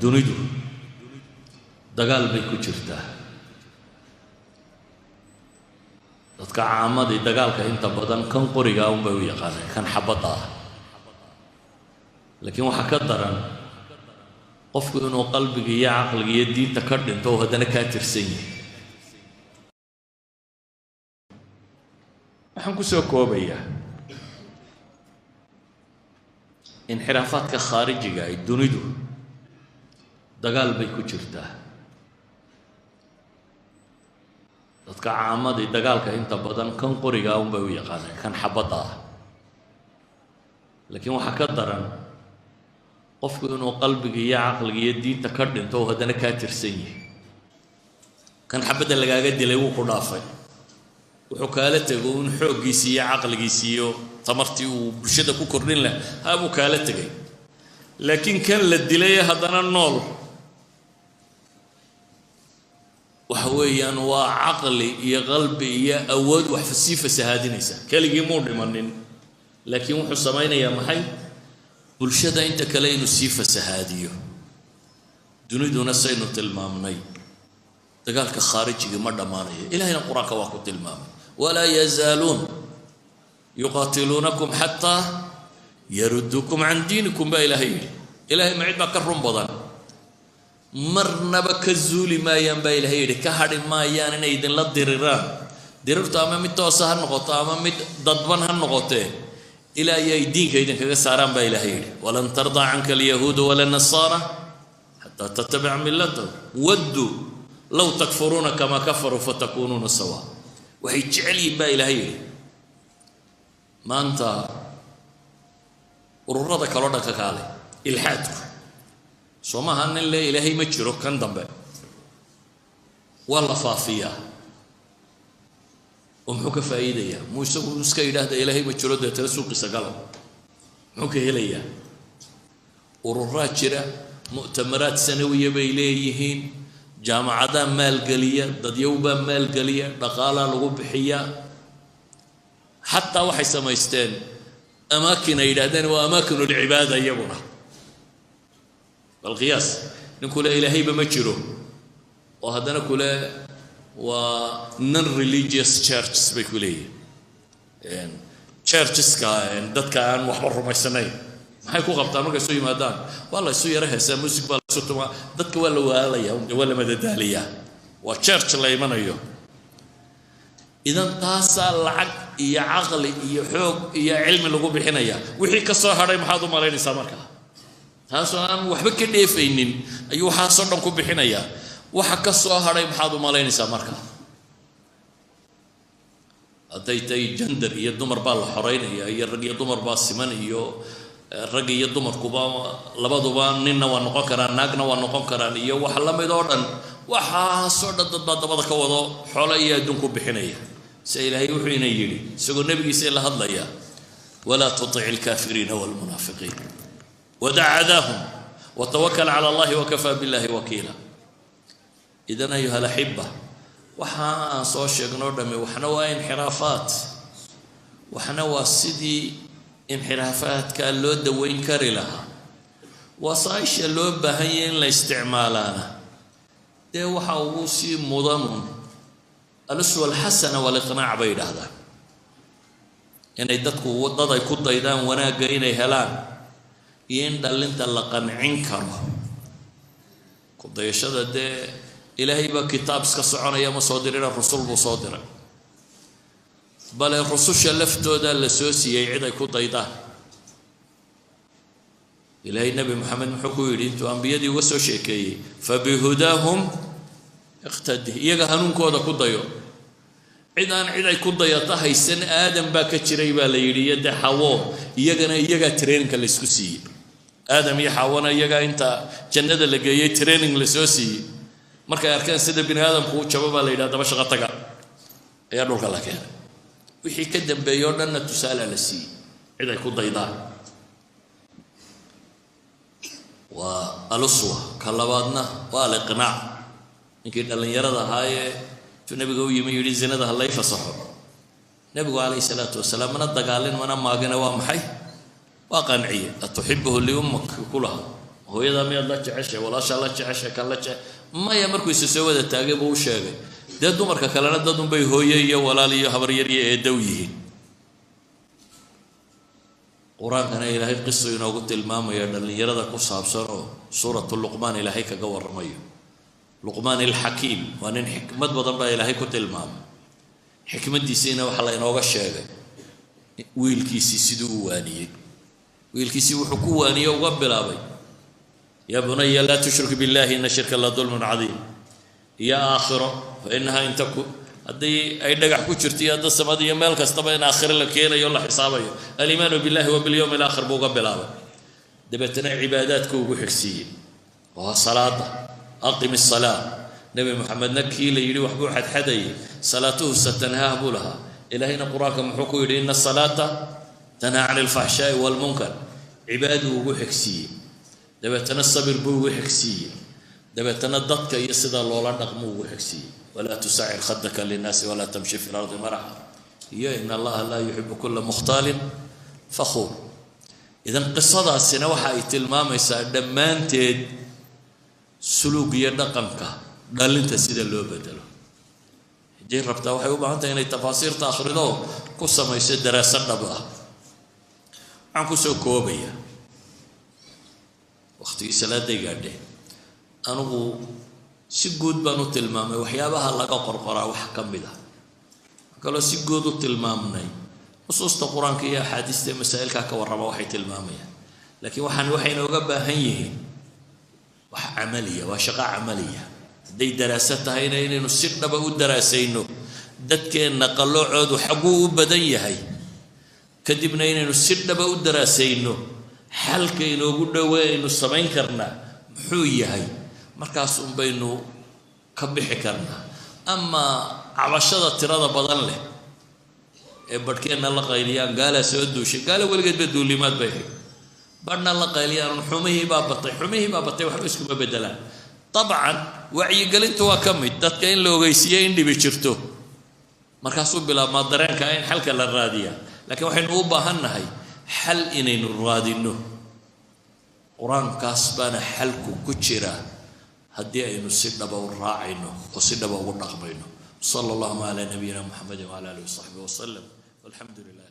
dunidu dagaal bay ku jirtaa. dadka caamadii dagaalka inta badan kan qoriga un bay u yaqaaneen, kan xabadda ah. laakiin waxaa ka daran qofku inuu qalbiga iyo caqliga iyo diinta ka dhinto oo haddana kaa tirsan yahay. waxaan ku soo koobayaa inxiraafaadka khaarijiga ay dunidu dagaal bay ku jirtaa. dadka caamadii dagaalka inta badan kan qoriga un bay u yaqaaneen, kan xabadda ah. laakiin waxaa ka daran qofku inuu qalbiga iyo caqliga iyo diinta ka dhinto oo haddana kaa tirsan yahay. kan xabadda lagaaga dilay wuu ku dhaafay, wuxuu kaala tego in xooggiisii iyo caqligiisii iyo tamartii uu bulshada ku kordhin lahaa habuu kaala tegay. laakiin kan la dilay haddana nool, waxa weeyaan waa caqli iyo qalbi iyo awood wax sii fasahaadinaysa. keligii muu dhimanin, laakiin wuxuu samaynayaa maxay? bulshada inta kale inuu sii fasahaadiyo. duniduna saynu tilmaamnay dagaalka khaarijigii ma dhammaanayo. ilaahayna qur-aanka waa ku tilmaamay, walaa yazaaluun yuqaatiluunakum xataa yaruduukum can diinikum baa ilaahay yidhi. ilaahay ma cid baa ka run badan? marnaba ka zuuli maayaan baa ilaahay yidhi, ka hadhi maayaan inay idinla diriraan. dirirtu ama mid toosa ha noqoto ama mid dadban ha noqotee ilaa ay diinka idinkaga saaraan baa ilaahay yidhi. walan tardaa canka alyahuudu wala nasaara xataa tattabica millatahum wadduu low takfuruuna kamaa kafaruu fatakuunuuna sawaa. waxay jecel yihiin baa ilaahay yidhi. maanta ururada kaloo dhanka kaale ilxaadku soo maaha nin le ilaahay ma jiro kan dambe waa la faafiyaa oo muxuu ka faa'iidayaa? muu isagu iska yidhaahda ilaahay ma jiro deetana suuqiisa galo, muxuu ka helayaa? ururaa jira, mu'tamaraad sanawiya bay leeyihiin, jaamacadaa maalgeliya, dadyowbaa maalgeliya, dhaqaalaa lagu bixiyaa. xataa waxay samaysteen amaakin ay yidhahdeen waa amaakinu lcibaada iyaguna. bal qiyaas, nin kule ilaahayba ma jiro oo haddana kule waa non religious churches bay ku leeyihin. churcheska dadka aan waxba rumaysanayn maxay ku qabtaan markay isu yimaadaan? waa la isu yaro heesaa, music baa la isu tumaa, dadka waa la waalaya, waa la madadaaliyaa, waa church la imanayo. idan taasaa lacag iyo caqli iyo xoog iyo cilmi lagu bixinaya. wixii ka soo hadhay maxaad u malaynaysaa markaa? taasoo aan waxba ka dheefaynin ayuu waxaasoo dhan ku bixinayaa. waxa ka soo hadhay maxaad u malaynaysaa markaa? hadday tahay gender iyo dumar baa la xoreynaya, iyo rag iyo dumar baa siman, iyo rag iyo dumarkuba labaduba ninna waa noqon karaan, naagna waa noqon karaan, iyo wax la mid oo dhan. waxaasoo dhan dad baa dabada ka wado xoolo iyo adduun ku bixinaya. se ilaahay wuxuu ina yidhi isagoo nebigiisa la hadlaya, walaa tutic alkaafiriina waalmunaafiqiin wadac cadaahum watawakal cala allahi wakafaa billahi wakiila. idan ayuha alaxiba, waxa aan soo sheegnoo dhamme waxna waa inxiraafaat, waxna waa sidii inxiraafaadka loo daweyn kari lahaa. wasaaisha loo baahanya in la isticmaalaana dee waxa ugu sii mudanun aluswa alxasana waliqnaac bay yidhaahdaan. inay dadku dad ay ku daydaan wanaagga inay helaan, iyo in dhallinta la qancin karo. ku dayashada dee ilaahay baa kitaab iska soconaya ma soo dirina, rusul buu soo diray. bale rususha laftooda la soo siiyey cid ay ku daydaan. ilaahay nebi maxamed muxuu ku yidhi intuu ambiyadii uga soo sheekeeyey, fabihudaahum iqtadi, iyaga hanuunkooda ku dayo. cid aan cid ay ku dayata haysan aadam baa ka jiray baa la yidhi, iyo dee xawo, iyagana iyagaa traininka la isku siiyey. aadam iyo xawona iyagaa inta jannada la geeyey training la soo siiyey. markay arkeen sida bini aadamku u jabo baa la yidhaha daba shaqo taga, ayaa dhulka la keenay. wixii ka dambeeyey oo dhanna tusaala la siiyey, cid ay ku daydaan. waa aluswa. ka labaadna waa aliqnaac. ninkii dhallinyarada ahaayee intuu nebiga u yimi yidhi zinada ha lay fasaxo, nebigu calayhi salaatu wasalaam mana dagaalin mana maagina. waa maxay? waa qanciye. atuxibuhu liummak kulaha, hooyada miyaad la jeceshay walaasha la jeceshay kan la jeceshay maya markuu isa soo wada taagay buu sheegay dad dumarka kalena dad un bay hooyo iyo walaal iyo habar yar iyo eedow yihiin quraanka ilaahay qiso inoogu tilmaamayo dhalinyarada ku saabsan oo suuratu luqmaan ilaahay kaga waramayo luqmaan al-hakim waa nin xikmad badan baa ilaahay ku tilmaamay xikmadiisina waxa la inooga sheegay wiilkiisii siduu u waaniyay wiilkiisii wuxuu ku waaniyay uga bilaabay يا بني لا تشرك بالله إن الشرك لظلم عظيم يا آخرة فإنها إن تكون هذه أي دقع كشرتي هذا السماد يمال كستبين آخر لك هنا يلا حسابي الإيمان بالله وباليوم الآخر بوقبل هذا دبتنا عباداتك وحكسية وصلاة أقم الصلاة نبي محمد نكي ليلي وحبو حد حدي صلاته ستنهاه بولها إلى هنا قراك محكو إن الصلاة تنهى عن الفحشاء والمنكر عباده وحكسية دبتنا الصبر بو وحكسية دبتنا الضدك يسد الله نقمو وحكسية ولا تسعر خدك للناس ولا تمشي في الأرض مرحا يا إن الله لا يحب كل مختال فخور إذا قصة السنة وحايت الماما يسعر دمانتين سلوكية نقمك قال انت سيدا اللي بدله جربتها وحي وبا انت يعني التفاصيل تاخرده قصة ما يسد دراسة نبضها عن قصة كوبية وقتي صلاة قاعدة أنا سجود بانو تلمامي وحيابها لقى قرقرة وحكم بها قالوا سجود تلمامني خصوص القرآن كي حديث مسائل كاكا ورما وحي تلمامي لكن وحي نوقبها هيه وح عملية وشقاء عملية دي دراستها هنا إنه السقنا بقول دراسينه دتك نقلوا عود وحقوه بديه هي كدبنا إنه السقنا بقول دراسينه حلك إنه قلنا وين السمين كرنا محوية هي مركز بينه كبح كرنا أما عبشرة ترى بدل له بركينا الله قايليان قال سودو شيء قال ولقيت بدو لي ما تبيه برنا الله قايليان حميه بابطي وحبسكم بدلان طبعا وعي قال انت وكمل دتك إن لو جيسيين اللي بيشرتوه مركز بلا ما درين كاين حلك للرادية لكن وحين وبهن هي حل إنين الرادينه قرآن كاسبان حلكو كتشرا هدي إنه سيدنا بورراعينه وسيدنا بورنقبينه صلى الله على نبينا محمد وعلى آله وصحبه وسلم والحمد لله.